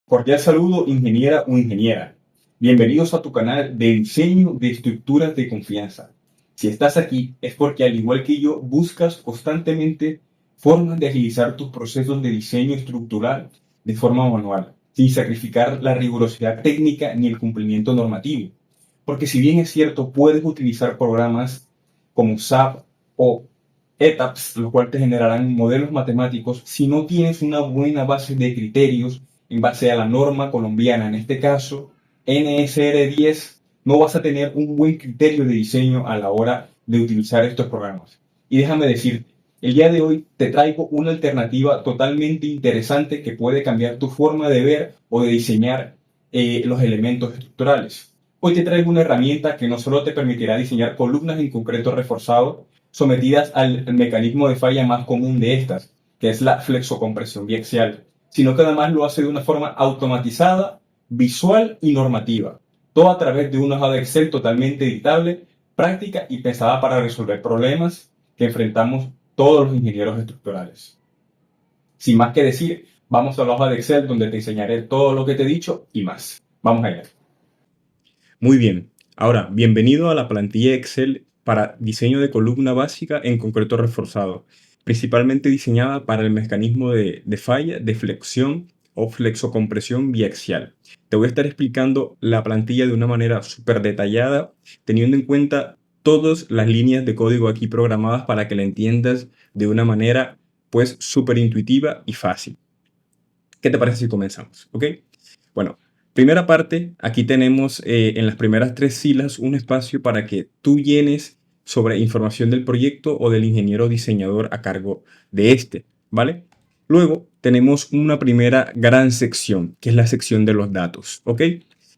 Cordial saludo, ingeniera o ingeniera. Bienvenidos a tu canal de diseño de estructuras de confianza. Si estás aquí es porque, al igual que yo, buscas constantemente formas de agilizar tus procesos de diseño estructural de forma manual, sin sacrificar la rigurosidad técnica ni el cumplimiento normativo. Porque si bien es cierto, puedes utilizar programas como SAP o ETABS, los cuales te generarán modelos matemáticos, si no tienes una buena base de criterios en base a la norma colombiana, en este caso NSR10, no vas a tener un buen criterio de diseño a la hora de utilizar estos programas. Y déjame decirte, el día de hoy te traigo una alternativa totalmente interesante que puede cambiar tu forma de ver o de diseñar los elementos estructurales. Hoy te traigo una herramienta que no solo te permitirá diseñar columnas en concreto reforzado sometidas al mecanismo de falla más común de estas, que es la flexocompresión biaxial, sino que además lo hace de una forma automatizada, visual y normativa, todo a través de una hoja de Excel totalmente editable, práctica y pensada para resolver problemas que enfrentamos todos los ingenieros estructurales. Sin más que decir, vamos a la hoja de Excel donde te enseñaré todo lo que te he dicho y más. Vamos allá. Muy bien. Ahora, bienvenido a la plantilla Excel para diseño de columna básica en concreto reforzado, principalmente diseñada para el mecanismo de falla, de flexión o flexocompresión biaxial. Te voy a estar explicando la plantilla de una manera súper detallada, teniendo en cuenta todas las líneas de código aquí programadas para que la entiendas de una manera pues súper intuitiva y fácil. ¿Qué te parece si comenzamos? ¿Ok? Bueno, primera parte, aquí tenemos en las primeras 3 filas un espacio para que tú llenes sobre información del proyecto o del ingeniero diseñador a cargo de este, ¿vale? Luego tenemos una primera gran sección, que es la sección de los datos, ¿ok?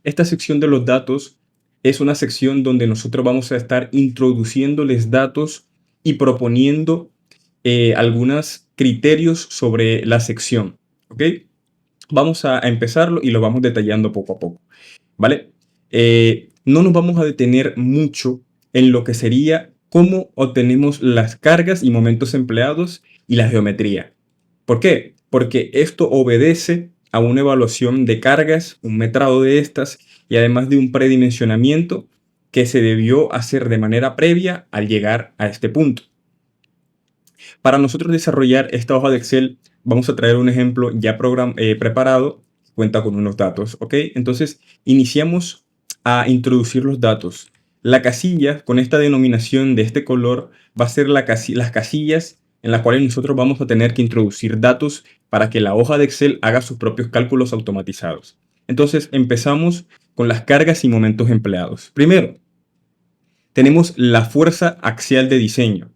Esta sección de los datos es una sección donde nosotros vamos a estar introduciéndoles datos y proponiendo algunos criterios sobre la sección, ¿ok? Vamos a empezarlo y lo vamos detallando poco a poco, ¿vale? No nos vamos a detener mucho en lo que sería cómo obtenemos las cargas y momentos empleados y la geometría. ¿Por qué? Porque esto obedece a una evaluación de cargas, un metrado de estas y además de un predimensionamiento que se debió hacer de manera previa al llegar a este punto. Para nosotros desarrollar esta hoja de Excel, vamos a traer un ejemplo ya preparado, cuenta con unos datos, ¿ok? Entonces, iniciamos a introducir los datos. La casilla con esta denominación de este color va a ser las casillas en las cuales nosotros vamos a tener que introducir datos para que la hoja de Excel haga sus propios cálculos automatizados. Entonces, empezamos con las cargas y momentos empleados. Primero, tenemos la fuerza axial de diseño.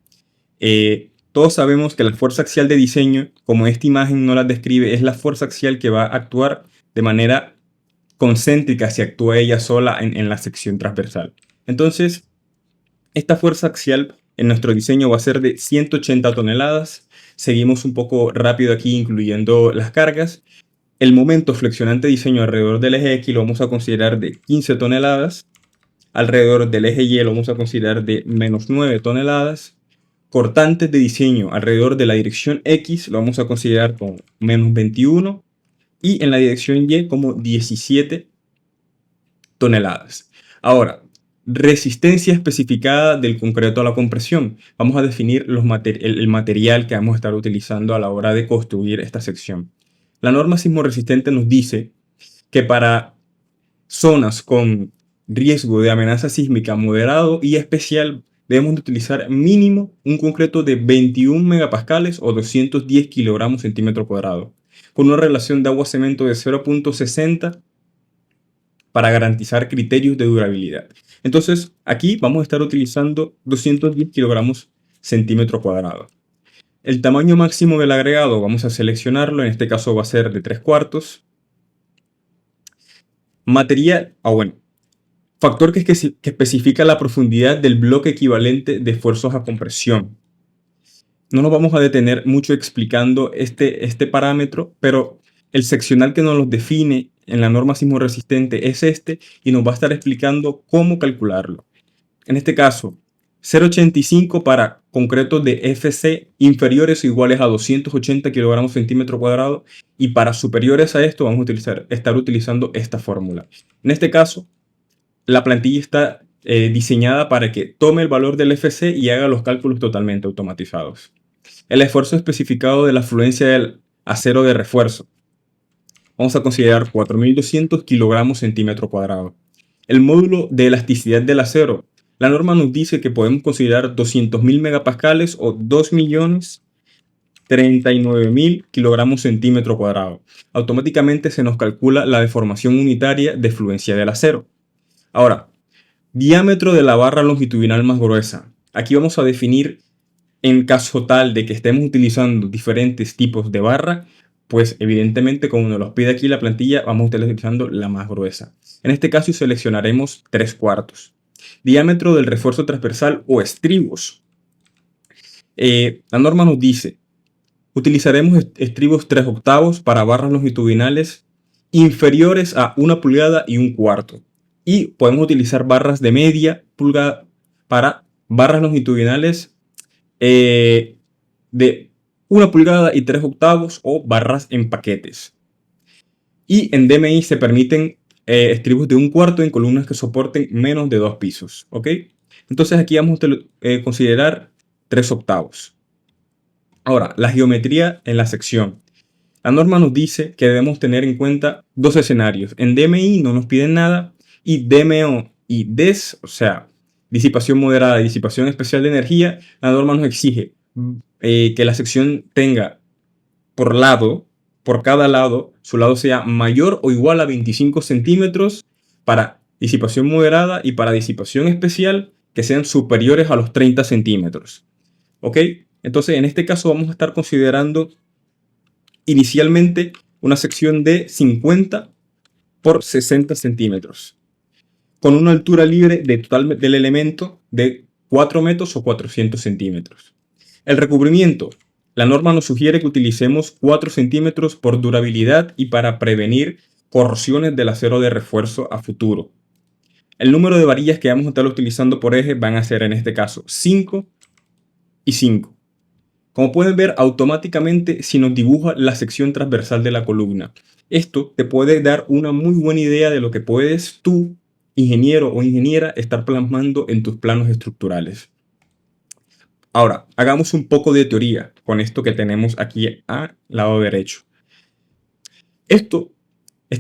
Todos sabemos que la fuerza axial de diseño, como esta imagen no la describe, es la fuerza axial que va a actuar de manera concéntrica si actúa ella sola en la sección transversal. Entonces, esta fuerza axial en nuestro diseño va a ser de 180 toneladas. Seguimos un poco rápido aquí, incluyendo las cargas. El momento flexionante de diseño alrededor del eje X lo vamos a considerar de 15 toneladas. Alrededor del eje Y lo vamos a considerar de menos 9 toneladas. Cortantes de diseño alrededor de la dirección X lo vamos a considerar como menos 21 y en la dirección Y como 17 toneladas. Ahora, resistencia especificada del concreto a la compresión. Vamos a definir el material que vamos a estar utilizando a la hora de construir esta sección. La norma sismo resistente nos dice que para zonas con riesgo de amenaza sísmica moderado y especial debemos de utilizar mínimo un concreto de 21 megapascales o 210 kilogramos centímetro cuadrado, con una relación de agua-cemento de 0.60 para garantizar criterios de durabilidad. Entonces, aquí vamos a estar utilizando 210 kilogramos centímetro cuadrado. El tamaño máximo del agregado vamos a seleccionarlo, en este caso va a ser de 3/4. Material, factor que especifica la profundidad del bloque equivalente de esfuerzos a compresión. No nos vamos a detener mucho explicando este parámetro, pero el seccional que nos lo define en la norma sismo resistente es este y nos va a estar explicando cómo calcularlo. En este caso, 0,85 para concretos de FC inferiores o iguales a 280 kilogramos centímetro cuadrado, y para superiores a esto vamos a estar utilizando esta fórmula. En este caso, la plantilla está diseñada para que tome el valor del FC y haga los cálculos totalmente automatizados. El esfuerzo especificado de la afluencia del acero de refuerzo. Vamos a considerar 4.200 kilogramos centímetro cuadrado. El módulo de elasticidad del acero. La norma nos dice que podemos considerar 200.000 megapascales o 2.039.000 kilogramos centímetro cuadrado. Automáticamente se nos calcula la deformación unitaria de fluencia del acero. Ahora, diámetro de la barra longitudinal más gruesa. Aquí vamos a definir, en caso tal de que estemos utilizando diferentes tipos de barra, pues evidentemente como nos los pide aquí la plantilla, vamos a estar utilizando la más gruesa. En este caso seleccionaremos 3/4. Diámetro del refuerzo transversal o estribos. La norma nos dice, utilizaremos estribos 3/8 para barras longitudinales inferiores a 1 pulgada y 1/4. Y podemos utilizar barras de media pulgada para barras longitudinales de 1 pulgada y 3/8 o barras en paquetes. Y en DMI se permiten estribos de 1/4 en columnas que soporten menos de 2 pisos. ¿Ok? Entonces aquí vamos a considerar 3/8. Ahora, la geometría en la sección. La norma nos dice que debemos tener en cuenta dos escenarios. En DMI no nos piden nada, y DMO y DES, o sea, disipación moderada y disipación especial de energía, la norma nos exige que la sección tenga por cada lado, su lado sea mayor o igual a 25 centímetros para disipación moderada, y para disipación especial que sean superiores a los 30 centímetros. ¿Ok? Entonces, en este caso vamos a estar considerando inicialmente una sección de 50 por 60 centímetros, con una altura libre del elemento de 4 metros o 400 centímetros. El recubrimiento. La norma nos sugiere que utilicemos 4 centímetros por durabilidad y para prevenir corrosiones del acero de refuerzo a futuro. El número de varillas que vamos a estar utilizando por eje van a ser en este caso 5 y 5. Como pueden ver, automáticamente se nos dibuja la sección transversal de la columna. Esto te puede dar una muy buena idea de lo que puedes tú, ingeniero o ingeniera, estar plasmando en tus planos estructurales. Ahora, hagamos un poco de teoría con esto que tenemos aquí al lado derecho. Este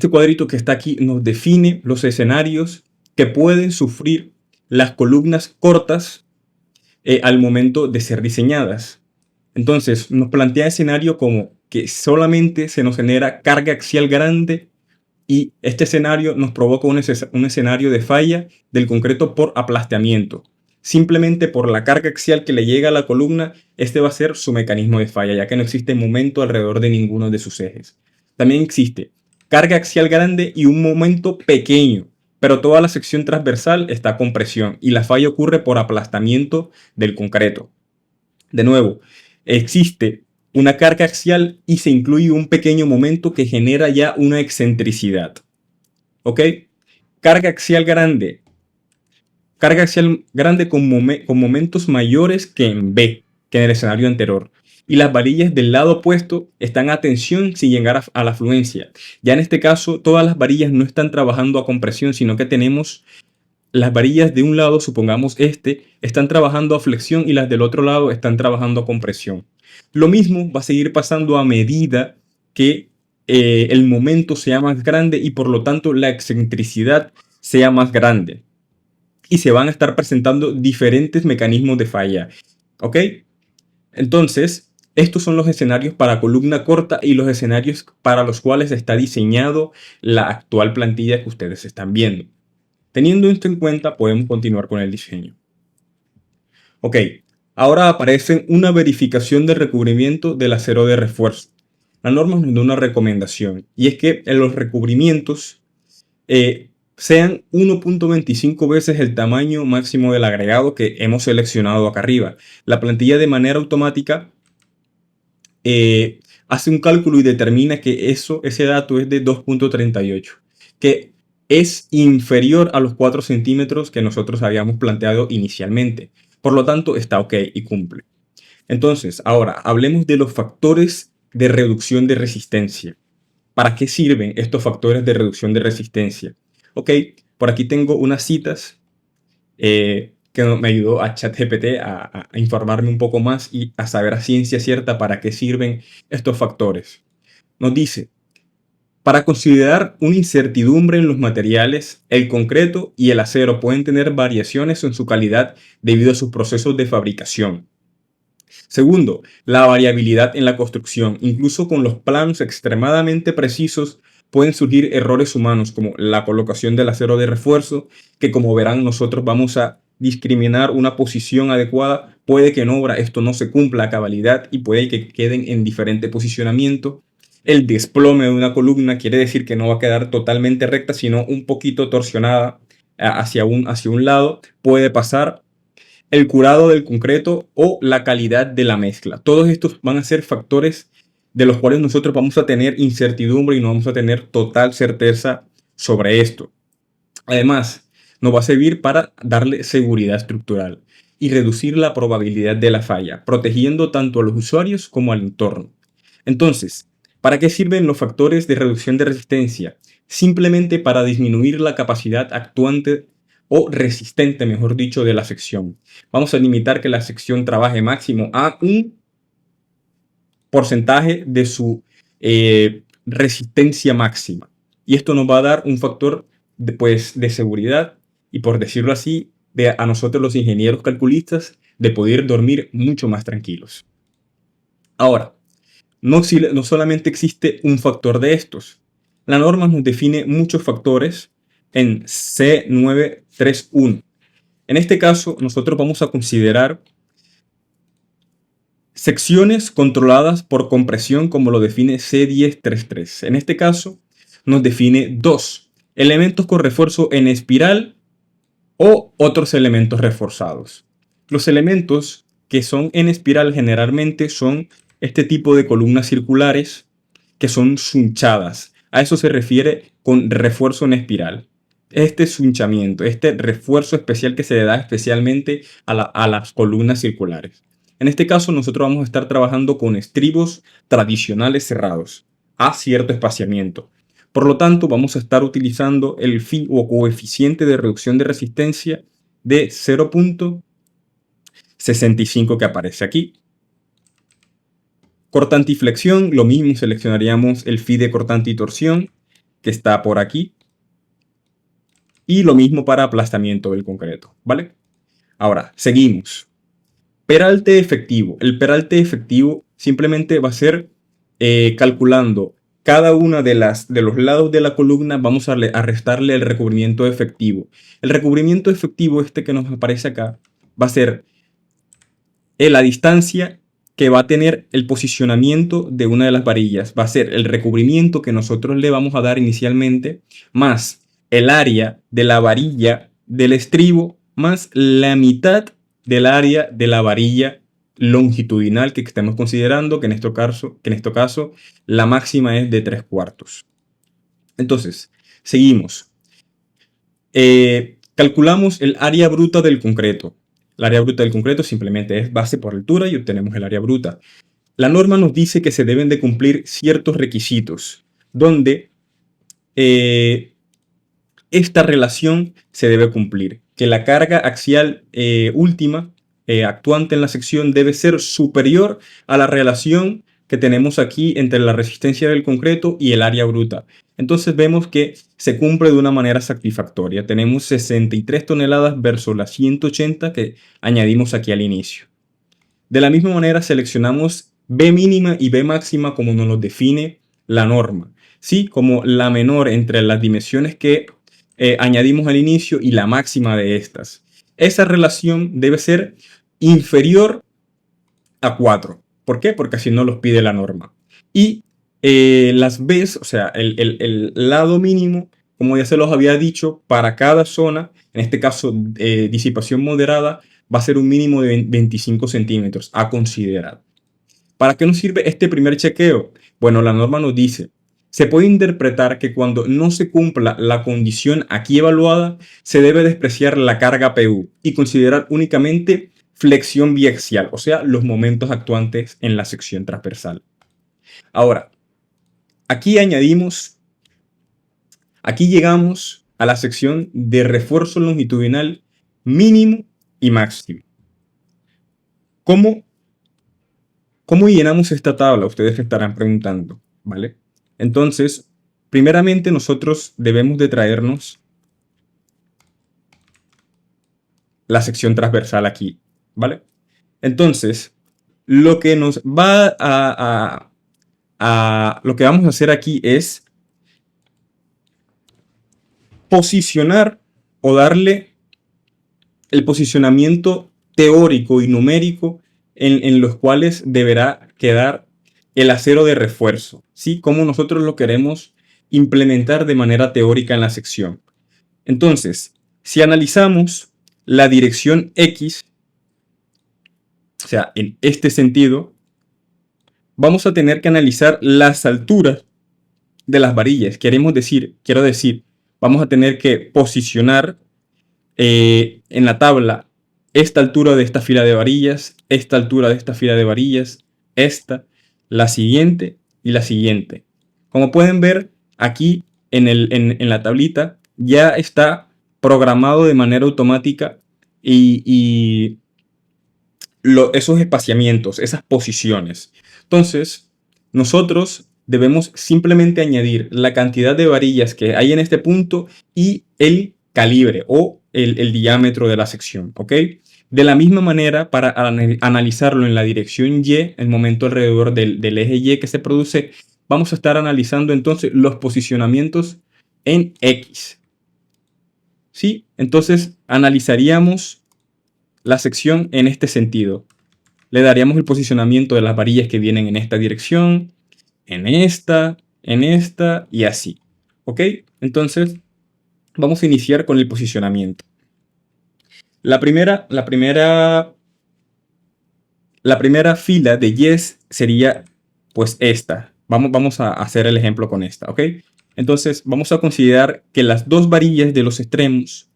cuadrito que está aquí nos define los escenarios que pueden sufrir las columnas cortas al momento de ser diseñadas. Entonces, nos plantea escenario como que solamente se nos genera carga axial grande, y este escenario nos provoca un escenario de falla del concreto por aplastamiento. Simplemente por la carga axial que le llega a la columna, este va a ser su mecanismo de falla, ya que no existe momento alrededor de ninguno de sus ejes. También existe carga axial grande y un momento pequeño, pero toda la sección transversal está con presión y la falla ocurre por aplastamiento del concreto. De nuevo, existe una carga axial y se incluye un pequeño momento que genera ya una excentricidad. ¿Ok? Carga axial grande. Carga axial grande con momentos mayores que en B, que en el escenario anterior. Y las varillas del lado opuesto están a tensión sin llegar a la fluencia. Ya en este caso, todas las varillas no están trabajando a compresión, sino que tenemos las varillas de un lado, supongamos están trabajando a flexión y las del otro lado están trabajando a compresión. Lo mismo va a seguir pasando a medida que el momento sea más grande y por lo tanto la excentricidad sea más grande. Y se van a estar presentando diferentes mecanismos de falla. ¿Ok? Entonces, estos son los escenarios para columna corta y los escenarios para los cuales está diseñado la actual plantilla que ustedes están viendo. Teniendo esto en cuenta, podemos continuar con el diseño. Ok, ahora aparece una verificación de recubrimiento del acero de refuerzo. La norma nos da una recomendación, y es que en los recubrimientos sean 1.25 veces el tamaño máximo del agregado que hemos seleccionado acá arriba. La plantilla de manera automática hace un cálculo y determina que ese dato es de 2.38, que es inferior a los 4 centímetros que nosotros habíamos planteado inicialmente. Por lo tanto, está ok y cumple. Entonces, ahora hablemos de los factores de reducción de resistencia. ¿Para qué sirven estos factores de reducción de resistencia? Ok, por aquí tengo unas citas que me ayudó a ChatGPT a informarme un poco más y a saber a ciencia cierta para qué sirven estos factores. Nos dice, para considerar una incertidumbre en los materiales, el concreto y el acero pueden tener variaciones en su calidad debido a sus procesos de fabricación. Segundo, la variabilidad en la construcción. Incluso con los planos extremadamente precisos pueden surgir errores humanos como la colocación del acero de refuerzo, que como verán nosotros vamos a discriminar una posición adecuada. Puede que en obra esto no se cumpla a cabalidad y puede que queden en diferente posicionamiento. El desplome de una columna quiere decir que no va a quedar totalmente recta, sino un poquito torsionada hacia un lado. Puede pasar el curado del concreto o la calidad de la mezcla. Todos estos van a ser factores de los cuales nosotros vamos a tener incertidumbre y no vamos a tener total certeza sobre esto. Además, nos va a servir para darle seguridad estructural y reducir la probabilidad de la falla, protegiendo tanto a los usuarios como al entorno. Entonces, ¿para qué sirven los factores de reducción de resistencia? Simplemente para disminuir la capacidad actuante o resistente, mejor dicho, de la sección. Vamos a limitar que la sección trabaje máximo a un porcentaje de su resistencia máxima. Y esto nos va a dar un factor de seguridad y, por decirlo así, a nosotros los ingenieros calculistas de poder dormir mucho más tranquilos. Ahora, no solamente existe un factor de estos. La norma nos define muchos factores en C931. En este caso, nosotros vamos a considerar secciones controladas por compresión, como lo define C1033. En este caso, nos define dos elementos con refuerzo en espiral o otros elementos reforzados. Los elementos que son en espiral generalmente son este tipo de columnas circulares que son sunchadas. A eso se refiere con refuerzo en espiral. Este sunchamiento, este refuerzo especial que se le da especialmente a las columnas circulares. En este caso nosotros vamos a estar trabajando con estribos tradicionales cerrados a cierto espaciamiento. Por lo tanto, vamos a estar utilizando el phi o coeficiente de reducción de resistencia de 0.65 que aparece aquí. Cortante y flexión, lo mismo, seleccionaríamos el phi de cortante y torsión que está por aquí. Y lo mismo para aplastamiento del concreto, ¿vale? Ahora, seguimos. Peralte efectivo. El peralte efectivo simplemente va a ser calculando cada una de los lados de la columna, vamos a restarle el recubrimiento efectivo. El recubrimiento efectivo, este que nos aparece acá, va a ser la distancia que va a tener el posicionamiento de una de las varillas. Va a ser el recubrimiento que nosotros le vamos a dar inicialmente, más el área de la varilla del estribo, más la mitad del área de la varilla longitudinal que estamos considerando, que en este caso la máxima es de 3/4. Entonces, seguimos. Calculamos el área bruta del concreto. El área bruta del concreto simplemente es base por altura y obtenemos el área bruta. La norma nos dice que se deben de cumplir ciertos requisitos, donde esta relación se debe cumplir. Que la carga axial última actuante en la sección debe ser superior a la relación que tenemos aquí entre la resistencia del concreto y el área bruta. Entonces vemos que se cumple de una manera satisfactoria. Tenemos 63 toneladas versus las 180 que añadimos aquí al inicio. De la misma manera seleccionamos B mínima y B máxima como nos lo define la norma. Sí, como la menor entre las dimensiones que añadimos al inicio y la máxima de estas. Esa relación debe ser inferior a 4. ¿Por qué? Porque así nos los pide la norma. Y las B's, o sea, el lado mínimo, como ya se los había dicho, para cada zona, en este caso disipación moderada, va a ser un mínimo de 25 centímetros a considerar. ¿Para qué nos sirve este primer chequeo? Bueno, la norma nos dice, se puede interpretar que cuando no se cumpla la condición aquí evaluada, se debe despreciar la carga PU y considerar únicamente flexión biaxial, o sea, los momentos actuantes en la sección transversal. Ahora, aquí llegamos a la sección de refuerzo longitudinal mínimo y máximo. ¿Cómo llenamos esta tabla? Ustedes se estarán preguntando, ¿vale? Entonces, primeramente nosotros debemos de traernos la sección transversal aquí, ¿vale? Entonces, lo que nos va lo que vamos a hacer aquí es posicionar o darle el posicionamiento teórico y numérico en los cuales deberá quedar el acero de refuerzo, ¿sí? Como nosotros lo queremos implementar de manera teórica en la sección. Entonces, si analizamos la dirección X, o sea, en este sentido, vamos a tener que analizar las alturas de las varillas. Quiero decir, vamos a tener que posicionar en la tabla esta altura de esta fila de varillas, esta altura de esta fila de varillas, esta, la siguiente y la siguiente. Como pueden ver aquí en la tablita ya está programado de manera automática y esos espaciamientos, esas posiciones. Entonces, nosotros debemos simplemente añadir la cantidad de varillas que hay en este punto y el calibre o el diámetro de la sección, ¿ok? De la misma manera, para analizarlo en la dirección Y, el momento alrededor del eje Y que se produce, vamos a estar analizando entonces los posicionamientos en X. ¿Sí? Entonces, analizaríamos la sección en este sentido. Le daríamos el posicionamiento de las varillas que vienen en esta dirección, en esta y así. ¿Ok? Entonces, vamos a iniciar con el posicionamiento. La primera fila de yes sería pues esta. Vamos a hacer el ejemplo con esta, ¿ok? Entonces, vamos a considerar que las dos varillas de los extremos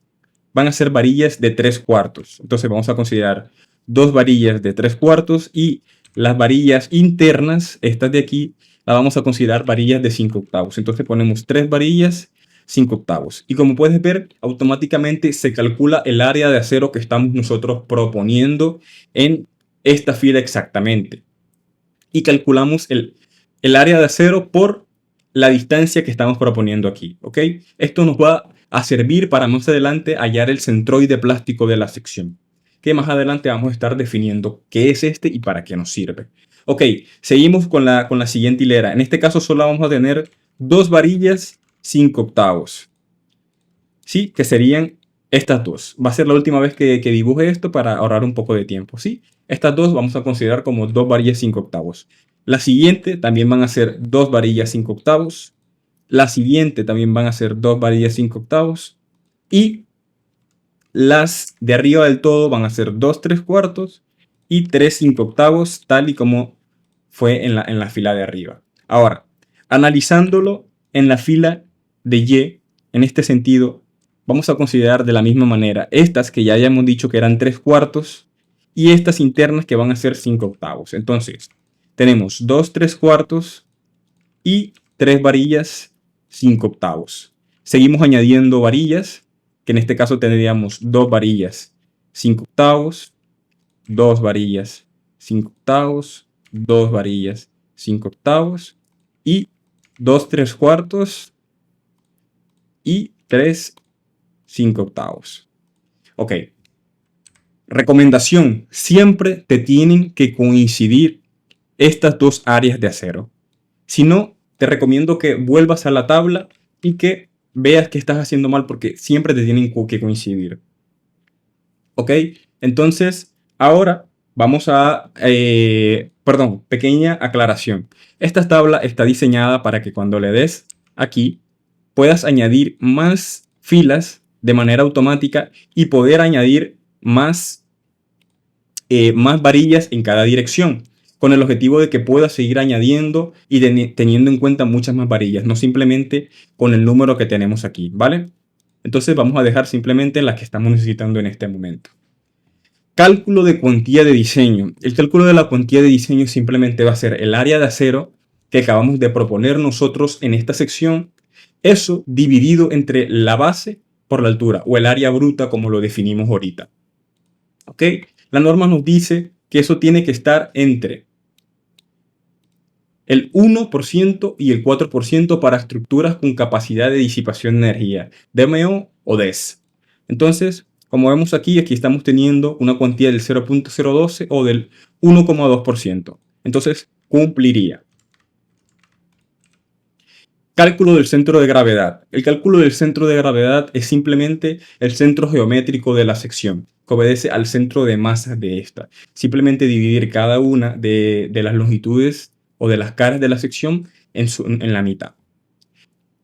van a ser varillas de 3/4. Entonces, vamos a considerar dos varillas de 3/4 y las varillas internas, estas de aquí, las vamos a considerar varillas de 5/8. Entonces, ponemos 3 varillas 5/8. Y como puedes ver, automáticamente se calcula el área de acero que estamos nosotros proponiendo en esta fila exactamente. Y calculamos el área de acero por la distancia que estamos proponiendo aquí, ¿ok? Esto nos va a servir para más adelante hallar el centroide plástico de la sección, que más adelante vamos a estar definiendo qué es este y para qué nos sirve. Ok, seguimos con la siguiente hilera. En este caso solo vamos a tener dos varillas 5/8. ¿Sí? Que serían estas dos. Va a ser la última vez que dibuje esto para ahorrar un poco de tiempo, ¿sí? Estas dos vamos a considerar como dos varillas 5/8. La siguiente también van a ser dos varillas 5/8. La siguiente también van a ser dos varillas 5/8. Y las de arriba del todo van a ser 2 3/4 y 3 5/8, tal y como fue en la fila de arriba. Ahora, analizándolo en la fila de Y, en este sentido, vamos a considerar de la misma manera estas que ya hayamos dicho que eran 3/4 y estas internas que van a ser 5/8. Entonces, tenemos 2 3/4 y 3 varillas 5/8. Seguimos añadiendo varillas, que en este caso tendríamos 2 varillas 5/8, 2 varillas 5/8, 2 varillas 5/8 y 2 3/4 y 3 5/8. Ok. Recomendación: siempre te tienen que coincidir estas dos áreas de acero. Si no, te recomiendo que vuelvas a la tabla y que veas que estás haciendo mal, porque siempre te tienen que coincidir. Ok, entonces ahora vamos a... pequeña aclaración. Esta tabla está diseñada para que cuando le des aquí puedas añadir más filas de manera automática y poder añadir más varillas en cada dirección, con el objetivo de que puedas seguir añadiendo y teniendo en cuenta muchas más varillas, no simplemente con el número que tenemos aquí, ¿vale? Entonces vamos a dejar simplemente las que estamos necesitando en este momento. Cálculo de cuantía de diseño. El cálculo de la cuantía de diseño simplemente va a ser el área de acero que acabamos de proponer nosotros en esta sección, eso dividido entre la base por la altura, o el área bruta como lo definimos ahorita. ¿Ok? La norma nos dice que eso tiene que estar entre el 1% y el 4% para estructuras con capacidad de disipación de energía, DMO o DES. Entonces, como vemos aquí estamos teniendo una cuantía del 0.012 o del 1,2%. Entonces, cumpliría. Cálculo del centro de gravedad. El cálculo del centro de gravedad es simplemente el centro geométrico de la sección, que obedece al centro de masa de esta. Simplemente dividir cada una de las longitudes o de las caras de la sección en la mitad.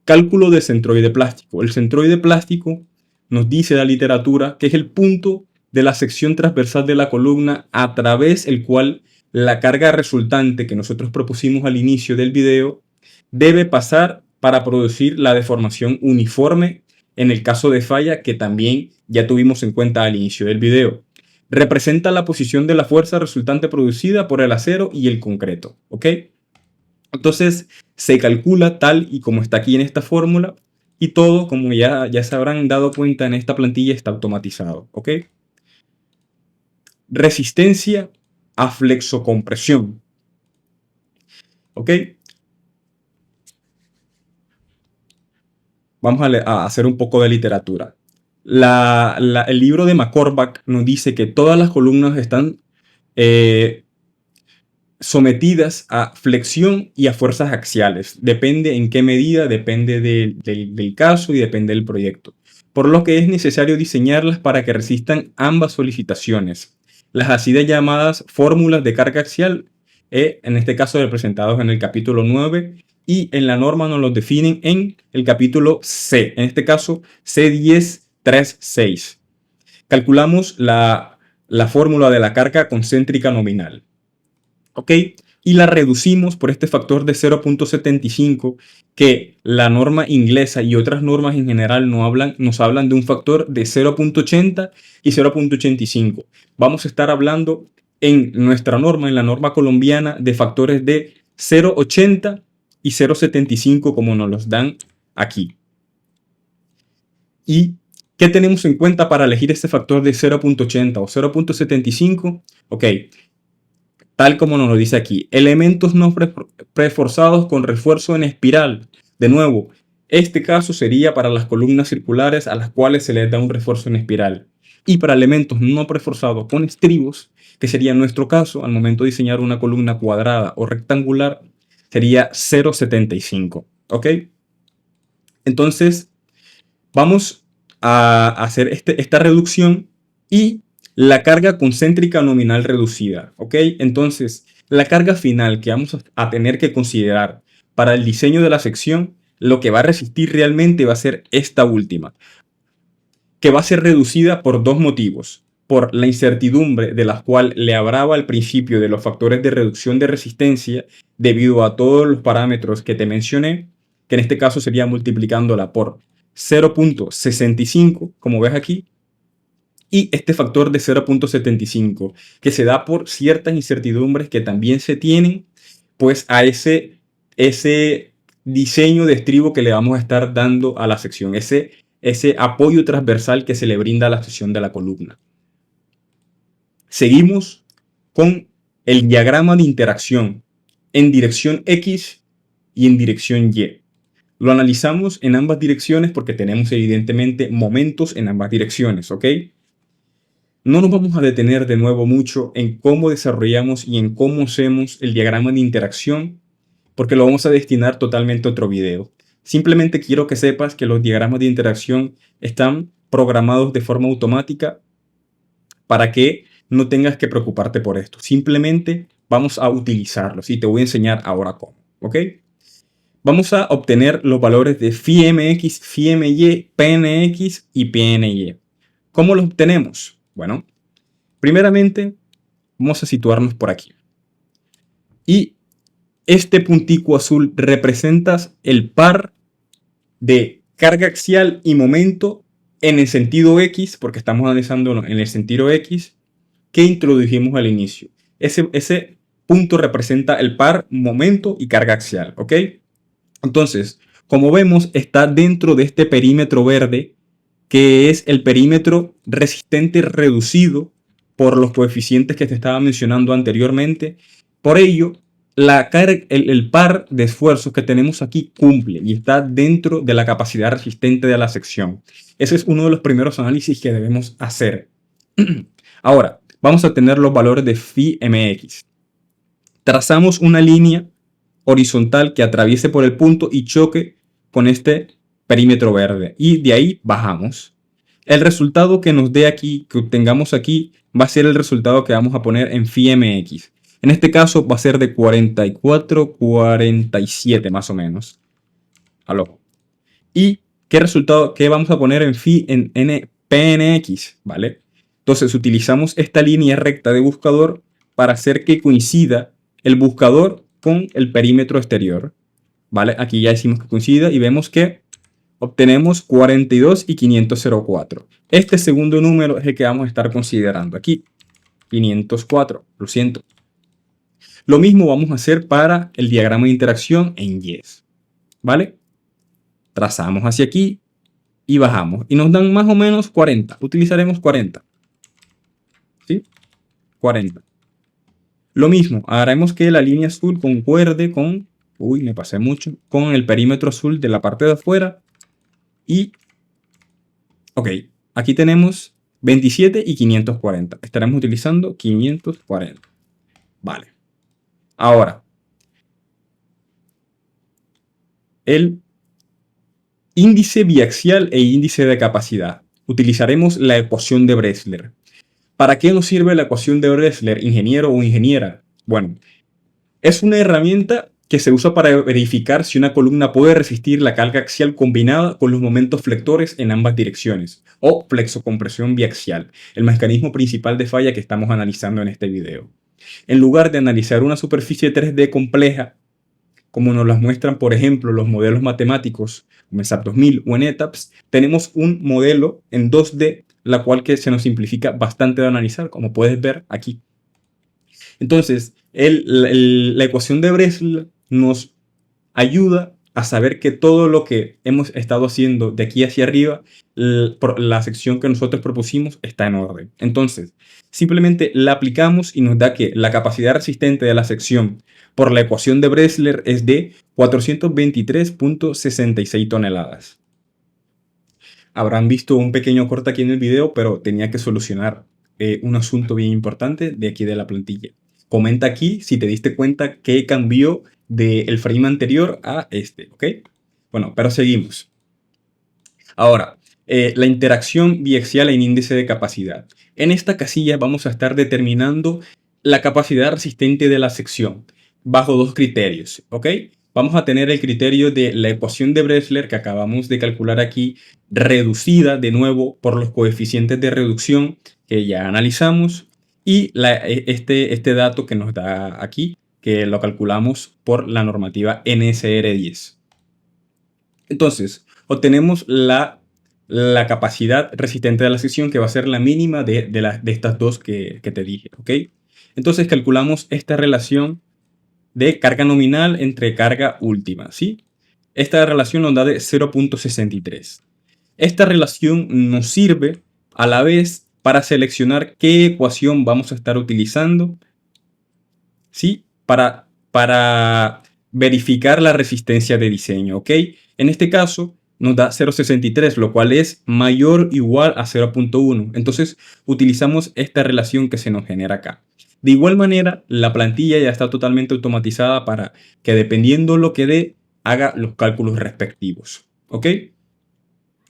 Cálculo del centroide plástico. El centroide plástico nos dice la literatura que es el punto de la sección transversal de la columna a través del cual la carga resultante que nosotros propusimos al inicio del video debe pasar para producir la deformación uniforme en el caso de falla que también ya tuvimos en cuenta al inicio del video. Representa la posición de la fuerza resultante producida por el acero y el concreto, ¿ok? Entonces se calcula tal y como está aquí en esta fórmula y todo, como ya se habrán dado cuenta en esta plantilla, está automatizado, ¿ok? Resistencia a flexocompresión, ¿ok? Vamos a hacer un poco de literatura. El libro de McCormack nos dice que todas las columnas están sometidas a flexión y a fuerzas axiales. Depende en qué medida, depende del caso y depende del proyecto. Por lo que es necesario diseñarlas para que resistan ambas solicitaciones. Las así llamadas fórmulas de carga axial, en este caso representados en el capítulo 9, y en la norma nos los definen en el capítulo C, en este caso C10.3.6. Calculamos la fórmula de la carga concéntrica nominal, ¿ok? Y la reducimos por este factor de 0.75 que la norma inglesa y otras normas en general nos hablan de un factor de 0.80 y 0.85. Vamos a estar hablando en nuestra norma, en la norma colombiana, de factores de 0.80 y 0.75 como nos los dan aquí. ¿Y qué tenemos en cuenta para elegir este factor de 0.80 o 0.75? Ok, tal como nos lo dice aquí, elementos no preforzados con refuerzo en espiral. De nuevo, este caso sería para las columnas circulares a las cuales se les da un refuerzo en espiral. Y para elementos no preforzados con estribos, que sería nuestro caso al momento de diseñar una columna cuadrada o rectangular, sería 0.75, ¿ok? Entonces, vamos a hacer esta reducción y la carga concéntrica nominal reducida, ¿ok? Entonces, la carga final que vamos a tener que considerar para el diseño de la sección, lo que va a resistir realmente va a ser esta última, que va a ser reducida por dos motivos. Por la incertidumbre de la cual le hablaba al principio de los factores de reducción de resistencia debido a todos los parámetros que te mencioné, que en este caso sería multiplicándola por 0.65, como ves aquí, y este factor de 0.75, que se da por ciertas incertidumbres que también se tienen, pues a ese diseño de estribo que le vamos a estar dando a la sección, ese apoyo transversal que se le brinda a la sección de la columna. Seguimos con el diagrama de interacción en dirección X y en dirección Y. Lo analizamos en ambas direcciones porque tenemos evidentemente momentos en ambas direcciones, ¿ok? No nos vamos a detener de nuevo mucho en cómo desarrollamos y en cómo hacemos el diagrama de interacción porque lo vamos a destinar totalmente a otro video. Simplemente quiero que sepas que los diagramas de interacción están programados de forma automática para que no tengas que preocuparte por esto. Simplemente vamos a utilizarlos y te voy a enseñar ahora cómo, ¿ok? Vamos a obtener los valores de phi mx, phi my, pnx y pny. ¿Cómo los obtenemos? Bueno, primeramente vamos a situarnos por aquí. Y este puntico azul representa el par de carga axial y momento en el sentido X, porque estamos analizando en el sentido X, que introdujimos al inicio. Ese punto representa el par, momento y carga axial, ¿ok? Entonces, como vemos, está dentro de este perímetro verde, que es el perímetro resistente reducido por los coeficientes que te estaba mencionando anteriormente. Por ello, el par de esfuerzos que tenemos aquí cumple y está dentro de la capacidad resistente de la sección. Ese es uno de los primeros análisis que debemos hacer. Ahora, vamos a tener los valores de phi mx. Trazamos una línea horizontal que atraviese por el punto y choque con este perímetro verde. Y de ahí bajamos. El resultado que nos dé aquí, que obtengamos aquí, va a ser el resultado que vamos a poner en phi mx. En este caso va a ser de 44, 47 más o menos. ¿Aló? ¿Y qué resultado, qué vamos a poner en phi en PNX? ¿Vale? Entonces utilizamos esta línea recta de buscador para hacer que coincida el buscador con el perímetro exterior. ¿Vale? Aquí ya decimos que coincida y vemos que obtenemos 42 y 504. Este segundo número es el que vamos a estar considerando aquí. 504, lo siento. Lo mismo vamos a hacer para el diagrama de interacción en YES. ¿Vale? Trazamos hacia aquí y bajamos. Y nos dan más o menos 40. Utilizaremos 40. ¿Sí? 40. Lo mismo, haremos que la línea azul concuerde con... Uy, me pasé mucho. Con el perímetro azul de la parte de afuera. Y... Ok, aquí tenemos 27 y 540. Estaremos utilizando 540. Vale. Ahora, el índice biaxial e índice de capacidad. Utilizaremos la ecuación de Bressler. ¿Para qué nos sirve la ecuación de Bressler, ingeniero o ingeniera? Bueno, es una herramienta que se usa para verificar si una columna puede resistir la carga axial combinada con los momentos flectores en ambas direcciones, o flexocompresión biaxial, el mecanismo principal de falla que estamos analizando en este video. En lugar de analizar una superficie 3D compleja, como nos las muestran, por ejemplo, los modelos matemáticos, como en SAP 2000 o en ETAPS, tenemos un modelo en 2D, la cual que se nos simplifica bastante de analizar, como puedes ver aquí. Entonces, la ecuación de Bressler nos ayuda a saber que todo lo que hemos estado haciendo de aquí hacia arriba, la sección que nosotros propusimos está en orden. Entonces, simplemente la aplicamos y nos da que la capacidad resistente de la sección por la ecuación de Bressler es de 423.66 toneladas. Habrán visto un pequeño corte aquí en el video, pero tenía que solucionar un asunto bien importante de aquí de la plantilla. Comenta aquí si te diste cuenta que cambió del frame anterior a este, ¿ok? Bueno, pero seguimos. Ahora, la interacción biaxial en índice de capacidad. En esta casilla vamos a estar determinando la capacidad resistente de la sección bajo dos criterios, ¿ok? Vamos a tener el criterio de la ecuación de Bressler que acabamos de calcular aquí, reducida de nuevo por los coeficientes de reducción que ya analizamos, y este dato que nos da aquí, que lo calculamos por la normativa NSR10. Entonces, obtenemos la capacidad resistente de la sección, que va a ser la mínima de estas dos que te dije, ¿ok? Entonces calculamos esta relación de carga nominal entre carga última, ¿sí? Esta relación nos da de 0.63. Esta relación nos sirve a la vez para seleccionar qué ecuación vamos a estar utilizando, ¿sí? Para verificar la resistencia de diseño, ¿ok? En este caso nos da 0.63, lo cual es mayor o igual a 0.1. Entonces utilizamos esta relación que se nos genera acá. De igual manera, la plantilla ya está totalmente automatizada para que, dependiendo lo que dé, haga los cálculos respectivos, ¿ok?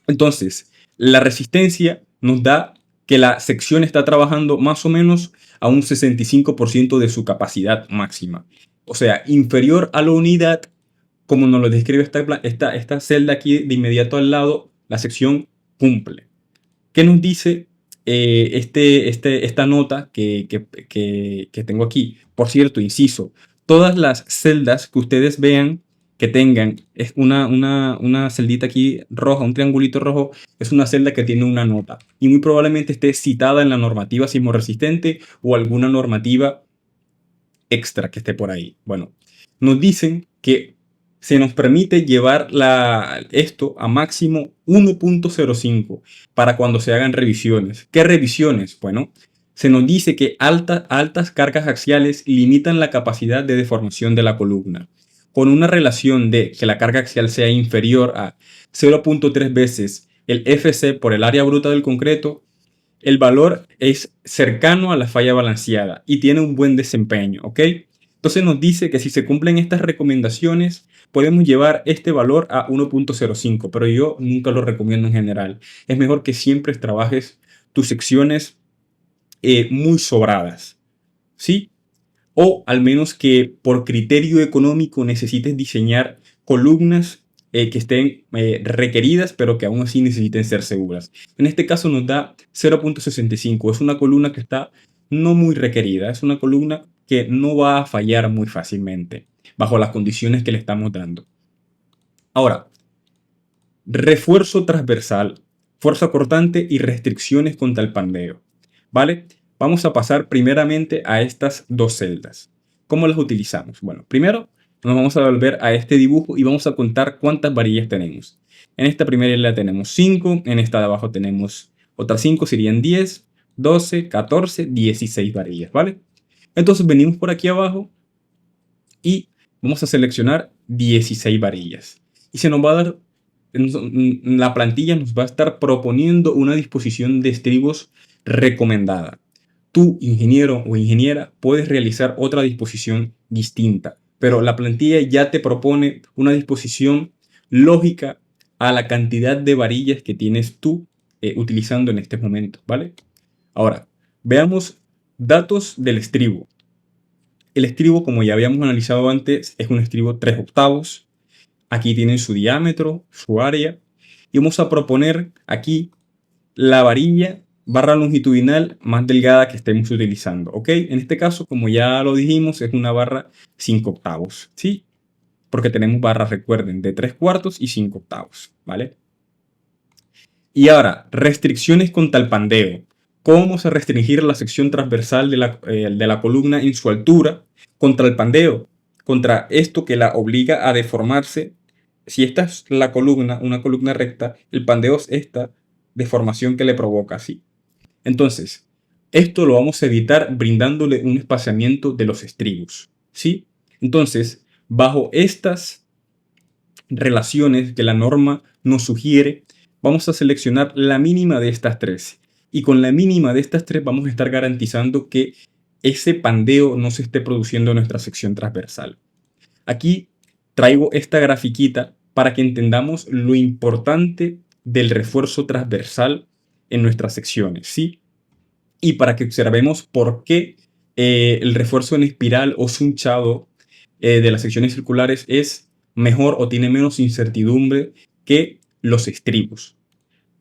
Entonces, la resistencia nos da que la sección está trabajando más o menos a un 65% de su capacidad máxima. O sea, inferior a la unidad, como nos lo describe esta celda aquí de inmediato al lado, la sección cumple. ¿Qué nos dice esta nota que tengo aquí? Por cierto, inciso, todas las celdas que ustedes vean que tengan es una celdita aquí roja, un triangulito rojo, es una celda que tiene una nota y muy probablemente esté citada en la normativa sismorresistente o alguna normativa extra que esté por ahí. Bueno, nos dicen que se nos permite llevar esto a máximo 1.05 para cuando se hagan revisiones. ¿Qué revisiones? Bueno, se nos dice que altas cargas axiales limitan la capacidad de deformación de la columna. Con una relación de que la carga axial sea inferior a 0.3 veces el FC por el área bruta del concreto, el valor es cercano a la falla balanceada y tiene un buen desempeño, ¿ok? Entonces nos dice que si se cumplen estas recomendaciones, podemos llevar este valor a 1.05, pero yo nunca lo recomiendo en general. Es mejor que siempre trabajes tus secciones muy sobradas, ¿sí? O al menos que por criterio económico necesites diseñar columnas que estén requeridas, pero que aún así necesiten ser seguras. En este caso nos da 0.65. Es una columna que está no muy requerida. Es una columna que no va a fallar muy fácilmente bajo las condiciones que le estamos dando. Ahora, refuerzo transversal, fuerza cortante y restricciones contra el pandeo. ¿Vale? Vamos a pasar primeramente a estas dos celdas. ¿Cómo las utilizamos? Bueno, primero nos vamos a volver a este dibujo y vamos a contar cuántas varillas tenemos. En esta primera hilera tenemos 5, en esta de abajo tenemos otras 5, serían 10, 12, 14, 16 varillas, ¿vale? Entonces venimos por aquí abajo y vamos a seleccionar 16 varillas. Y se nos va a dar, la plantilla nos va a estar proponiendo una disposición de estribos recomendada. Tú, ingeniero o ingeniera, puedes realizar otra disposición distinta, pero la plantilla ya te propone una disposición lógica a la cantidad de varillas que tienes tú utilizando en este momento, ¿vale? Ahora, veamos datos del estribo. El estribo, como ya habíamos analizado antes, es un estribo 3/8. Aquí tienen su diámetro, su área. Y vamos a proponer aquí la varilla barra longitudinal más delgada que estemos utilizando, ¿ok? En este caso, como ya lo dijimos, es una barra 5/8, ¿sí? Porque tenemos barras, recuerden, de 3/4 y 5/8, ¿vale? Y ahora, restricciones contra el pandeo. ¿Cómo vamos a restringir la sección transversal de la columna en su altura contra el pandeo? Contra esto que la obliga a deformarse. Si esta es la columna, una columna recta, el pandeo es esta deformación que le provoca así. Entonces, esto lo vamos a evitar brindándole un espaciamiento de los estribos, ¿sí? Entonces, bajo estas relaciones que la norma nos sugiere, vamos a seleccionar la mínima de estas tres. Y con la mínima de estas tres vamos a estar garantizando que ese pandeo no se esté produciendo en nuestra sección transversal. Aquí traigo esta grafiquita para que entendamos lo importante del refuerzo transversal en nuestras secciones, ¿sí? Y para que observemos por qué el refuerzo en espiral o sunchado de las secciones circulares es mejor o tiene menos incertidumbre que los estribos.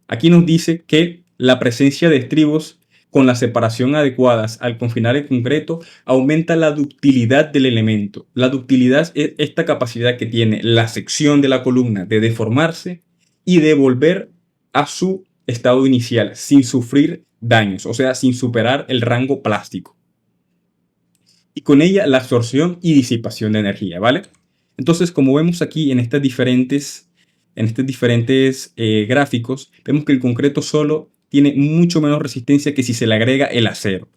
Aquí nos dice que la presencia de estribos con la separación adecuadas al confinar el concreto aumenta la ductilidad del elemento. La ductilidad es esta capacidad que tiene la sección de la columna de deformarse y de volver a su estado inicial sin sufrir daños, o sea, sin superar el rango plástico. Y con ella la absorción y disipación de energía, ¿vale? Entonces, como vemos aquí en estos diferentes gráficos, vemos que el concreto solo tiene mucho menos resistencia que si se le agrega el acero.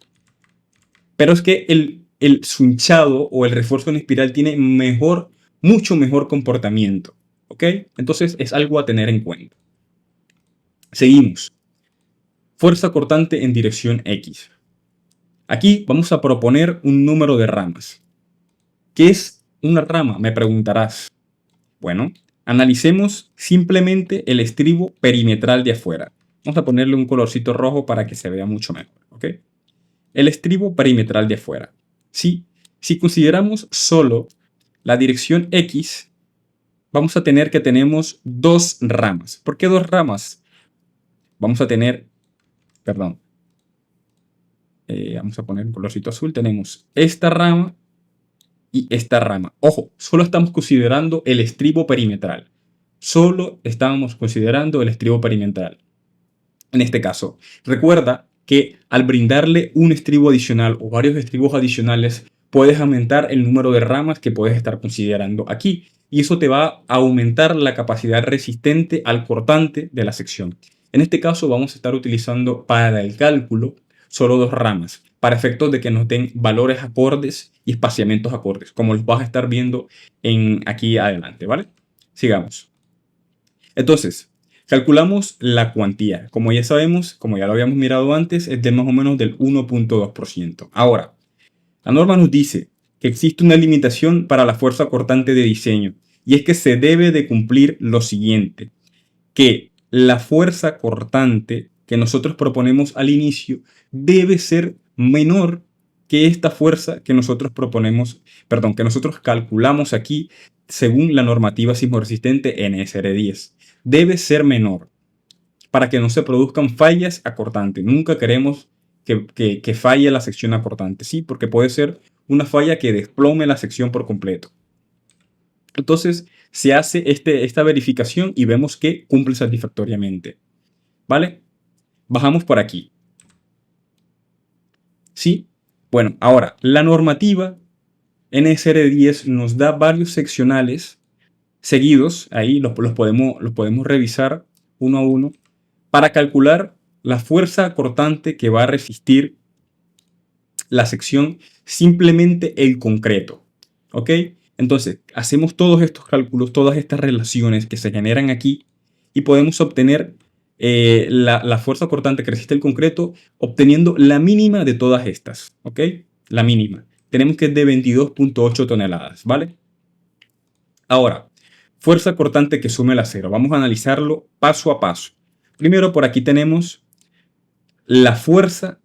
Pero es que el sunchado o el refuerzo en espiral tiene mucho mejor comportamiento, ¿ok? Entonces es algo a tener en cuenta. Seguimos. Fuerza cortante en dirección X. Aquí vamos a proponer un número de ramas. ¿Qué es una rama? Me preguntarás. Bueno, analicemos simplemente el estribo perimetral de afuera. Vamos a ponerle un colorcito rojo para que se vea mucho mejor, ¿ok? El estribo perimetral de afuera. Si consideramos solo la dirección X, vamos a tener que tenemos dos ramas. ¿Por qué dos ramas? Vamos a tener, perdón, vamos a poner un colorcito azul. Tenemos esta rama y esta rama. Ojo, solo estamos considerando el estribo perimetral. Solo estamos considerando el estribo perimetral. En este caso, recuerda que al brindarle un estribo adicional o varios estribos adicionales, puedes aumentar el número de ramas que puedes estar considerando aquí. Y eso te va a aumentar la capacidad resistente al cortante de la sección. En este caso vamos a estar utilizando para el cálculo solo 2 ramas, para efectos de que nos den valores acordes y espaciamientos acordes, como los vas a estar viendo aquí adelante, ¿vale? Sigamos. Entonces, calculamos la cuantía. Como ya sabemos, como ya lo habíamos mirado antes, es de más o menos del 1.2%. Ahora, la norma nos dice que existe una limitación para la fuerza cortante de diseño, y es que se debe de cumplir lo siguiente, que la fuerza cortante que nosotros proponemos al inicio debe ser menor que esta fuerza que nosotros que nosotros calculamos aquí según la normativa sismoresistente NSR10. Debe ser menor para que no se produzcan fallas acortantes. Nunca queremos que falle la sección acortante, ¿sí? Porque puede ser una falla que desplome la sección por completo. Entonces se hace esta verificación y vemos que cumple satisfactoriamente. ¿Vale? Bajamos por aquí. ¿Sí? Bueno, ahora, la normativa NSR10 nos da varios seccionales seguidos, ahí los podemos revisar uno a uno, para calcular la fuerza cortante que va a resistir la sección, simplemente el concreto. ¿Ok? Entonces, hacemos todos estos cálculos, todas estas relaciones que se generan aquí y podemos obtener la fuerza cortante que resiste el concreto obteniendo la mínima de todas estas. ¿Ok? La mínima. Tenemos que es de 22.8 toneladas, ¿vale? Ahora, fuerza cortante que sume el acero. Vamos a analizarlo paso a paso. Primero, por aquí tenemos la fuerza,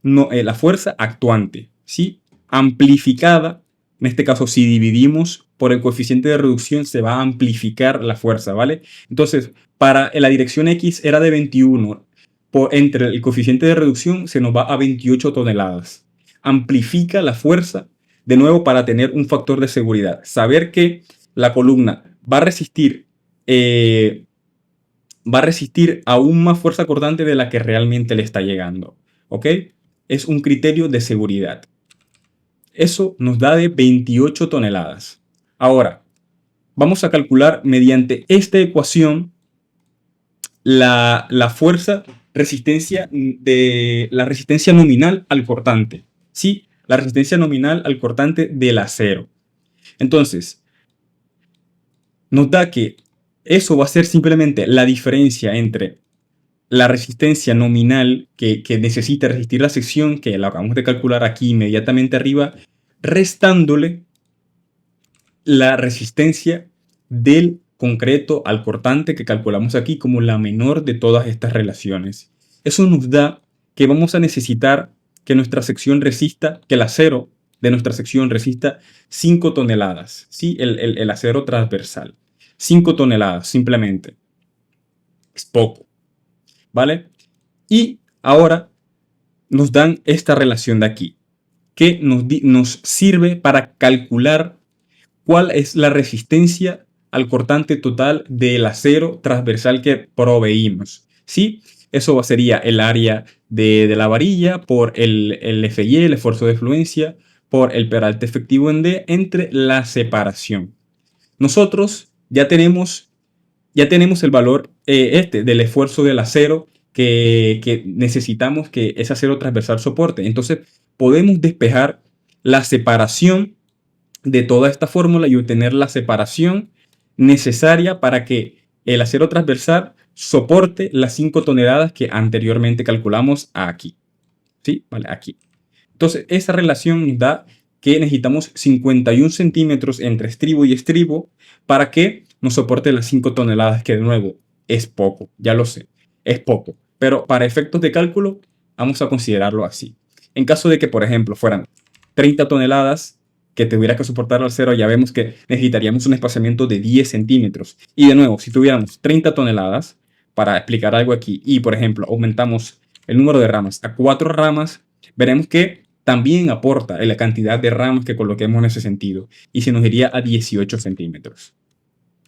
la fuerza actuante, ¿sí? Amplificada. En este caso, si dividimos por el coeficiente de reducción, se va a amplificar la fuerza, ¿vale? Entonces, para la dirección X era de 21. Entre el coeficiente de reducción se nos va a 28 toneladas. Amplifica la fuerza, de nuevo, para tener un factor de seguridad. Saber que la columna va a resistir aún más fuerza cortante de la que realmente le está llegando. ¿Ok? Es un criterio de seguridad. Eso nos da de 28 toneladas. Ahora, vamos a calcular mediante esta ecuación la resistencia nominal al cortante. ¿Sí? La resistencia nominal al cortante del acero. Entonces, nos da que eso va a ser simplemente la diferencia entre la resistencia nominal que necesita resistir la sección, que la acabamos de calcular aquí inmediatamente arriba, restándole la resistencia del concreto al cortante que calculamos aquí como la menor de todas estas relaciones. Eso nos da que vamos a necesitar que nuestra sección resista, que el acero de nuestra sección resista 5 toneladas, ¿sí? El acero transversal. 5 toneladas simplemente. Es poco. ¿Vale? Y ahora nos dan esta relación de aquí, que nos sirve para calcular cuál es la resistencia al cortante total del acero transversal que proveímos. ¿Sí? Eso sería el área de la varilla por el FY, el esfuerzo de fluencia, por el peralte efectivo en D, entre la separación. Nosotros ya tenemos el valor del esfuerzo del acero que necesitamos que ese acero transversal soporte. Entonces podemos despejar la separación de toda esta fórmula y obtener la separación necesaria para que el acero transversal soporte las 5 toneladas que anteriormente calculamos aquí. ¿Sí? Vale, aquí. Entonces esa relación nos da que necesitamos 51 centímetros entre estribo y estribo para que nos soporte las 5 toneladas, que de nuevo es poco, ya lo sé, es poco. Pero para efectos de cálculo vamos a considerarlo así. En caso de que, por ejemplo, fueran 30 toneladas que tuviera que soportar el acero, ya vemos que necesitaríamos un espaciamiento de 10 centímetros. Y de nuevo, si tuviéramos 30 toneladas, para explicar algo aquí, y por ejemplo aumentamos el número de ramas a 4 ramas, veremos que también aporta en la cantidad de ramas que coloquemos en ese sentido y se nos iría a 18 centímetros.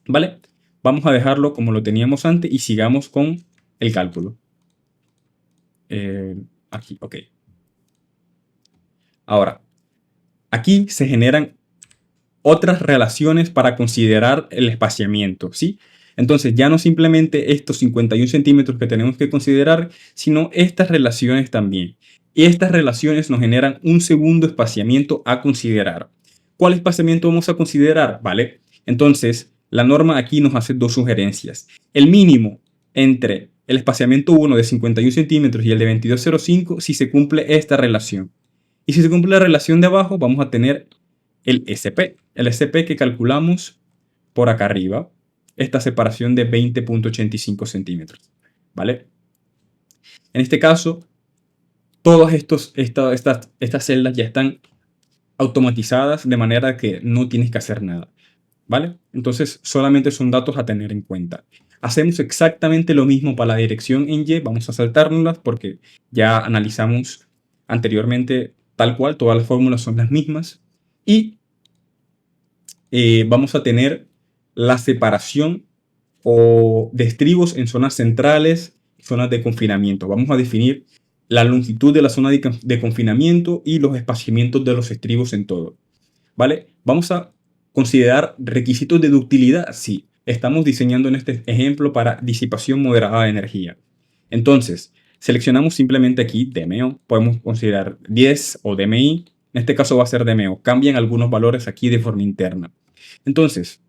¿Vale? Vamos a dejarlo como lo teníamos antes y sigamos con el cálculo. Aquí, ok. Ahora, aquí se generan otras relaciones para considerar el espaciamiento, ¿sí? Entonces ya no simplemente estos 51 centímetros que tenemos que considerar, sino estas relaciones también. Y estas relaciones nos generan un segundo espaciamiento a considerar. ¿Cuál espaciamiento vamos a considerar? ¿Vale? Entonces, la norma aquí nos hace dos sugerencias. El mínimo entre el espaciamiento 1 de 51 centímetros y el de 22,05 si se cumple esta relación. Y si se cumple la relación de abajo, vamos a tener el SP. El SP que calculamos por acá arriba, esta separación de 20,85 centímetros. ¿Vale? En este caso, todas estas celdas ya están automatizadas de manera que no tienes que hacer nada. ¿Vale? Entonces, solamente son datos a tener en cuenta. Hacemos exactamente lo mismo para la dirección en Y. Vamos a saltárnoslas porque ya analizamos anteriormente tal cual. Todas las fórmulas son las mismas. Y vamos a tener la separación de estribos en zonas centrales, zonas de confinamiento. Vamos a definir la longitud de la zona de confinamiento y los espaciamientos de los estribos en todo. ¿Vale? Vamos a considerar requisitos de ductilidad. Sí, estamos diseñando en este ejemplo para disipación moderada de energía. Entonces, seleccionamos simplemente aquí DMO. Podemos considerar 10 o DMI. En este caso va a ser DMO. Cambian algunos valores aquí de forma interna. Entonces,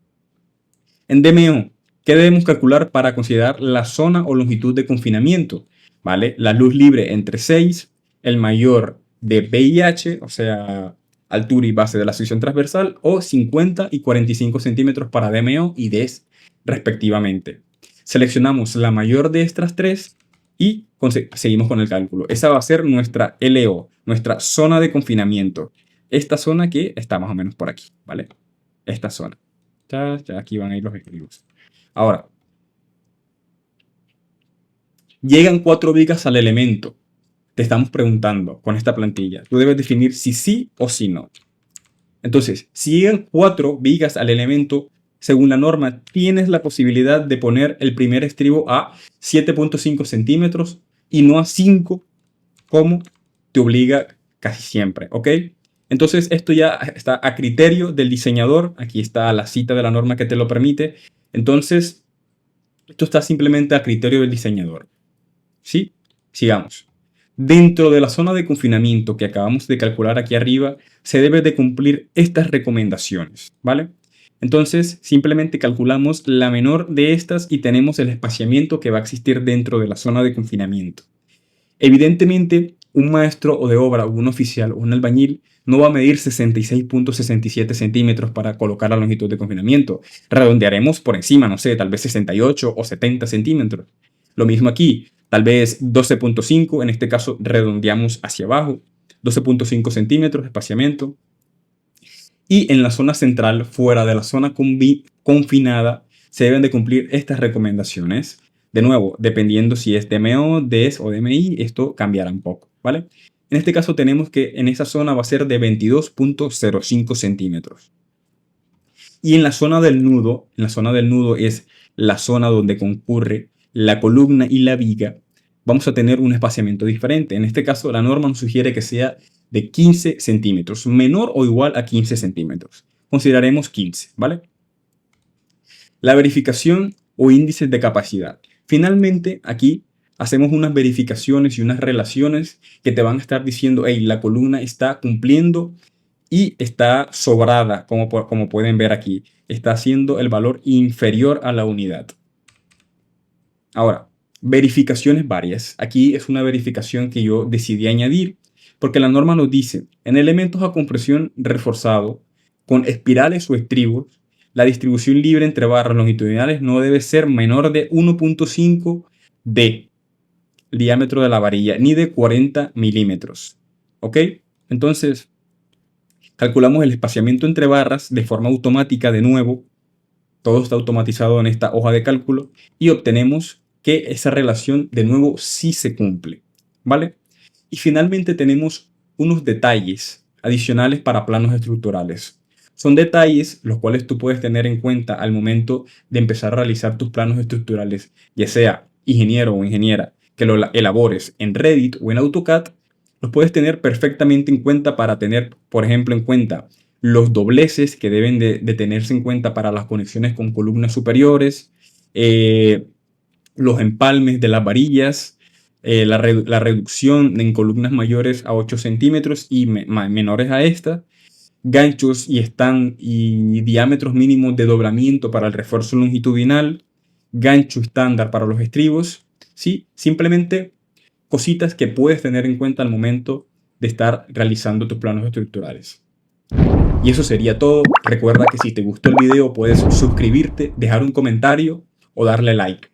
en DMO, ¿qué debemos calcular para considerar la zona o longitud de confinamiento? ¿Vale? La luz libre entre 6, el mayor de VIH, o sea, altura y base de la sección transversal, o 50 y 45 centímetros para DMO y DES, respectivamente. Seleccionamos la mayor de estas tres y seguimos con el cálculo. Esa va a ser nuestra LO, nuestra zona de confinamiento. Esta zona que está más o menos por aquí, ¿vale? Esta zona. Ya aquí van a ir los estribos. Ahora, llegan 4 vigas al elemento. Te estamos preguntando con esta plantilla. Tú debes definir si sí o si no. Entonces, si llegan 4 vigas al elemento, según la norma, tienes la posibilidad de poner el primer estribo a 7,5 centímetros y no a 5, como te obliga casi siempre, ¿ok? Entonces, esto ya está a criterio del diseñador. Aquí está la cita de la norma que te lo permite. Entonces, esto está simplemente a criterio del diseñador. ¿Sí? Sigamos. Dentro de la zona de confinamiento que acabamos de calcular aquí arriba, se debe de cumplir estas recomendaciones, ¿vale? Entonces, simplemente calculamos la menor de estas y tenemos el espaciamiento que va a existir dentro de la zona de confinamiento. Evidentemente, un maestro o de obra o un oficial o un albañil no va a medir 66,67 centímetros para colocar la longitud de confinamiento. Redondearemos por encima, no sé, tal vez 68 o 70 centímetros. Lo mismo aquí, tal vez 12,5, en este caso redondeamos hacia abajo, 12,5 centímetros de espaciamiento. Y en la zona central, fuera de la zona confinada, se deben de cumplir estas recomendaciones. De nuevo, dependiendo si es DMO, DES o DMI, esto cambiará un poco, ¿vale? En este caso tenemos que en esa zona va a ser de 22,05 centímetros. Y en la zona del nudo es la zona donde concurre la columna y la viga, vamos a tener un espaciamiento diferente. En este caso, la norma nos sugiere que sea de 15 centímetros, menor o igual a 15 centímetros. Consideraremos 15, ¿vale? La verificación o índices de capacidad. Finalmente, aquí hacemos unas verificaciones y unas relaciones que te van a estar diciendo, hey, la columna está cumpliendo y está sobrada, como pueden ver aquí. Está haciendo el valor inferior a la unidad. Ahora, verificaciones varias. Aquí es una verificación que yo decidí añadir porque la norma nos dice, en elementos a compresión reforzado, con espirales o estribos, la distribución libre entre barras longitudinales no debe ser menor de 1,5 de diámetro de la varilla, ni de 40 milímetros. ¿Ok? Entonces, calculamos el espaciamiento entre barras de forma automática de nuevo. Todo está automatizado en esta hoja de cálculo y obtenemos que esa relación de nuevo sí se cumple, ¿vale? Y finalmente tenemos unos detalles adicionales para planos estructurales. Son detalles los cuales tú puedes tener en cuenta al momento de empezar a realizar tus planos estructurales, ya sea ingeniero o ingeniera, que lo elabores en Revit o en AutoCAD. Los puedes tener perfectamente en cuenta para tener, por ejemplo, en cuenta los dobleces que deben de tenerse en cuenta para las conexiones con columnas superiores, los empalmes de las varillas, la reducción en columnas mayores a 8 centímetros y menores a esta, ganchos y diámetros mínimos de doblamiento para el refuerzo longitudinal, gancho estándar para los estribos. Sí, simplemente cositas que puedes tener en cuenta al momento de estar realizando tus planos estructurales. Y eso sería todo. Recuerda que si te gustó el video puedes suscribirte, dejar un comentario o darle like.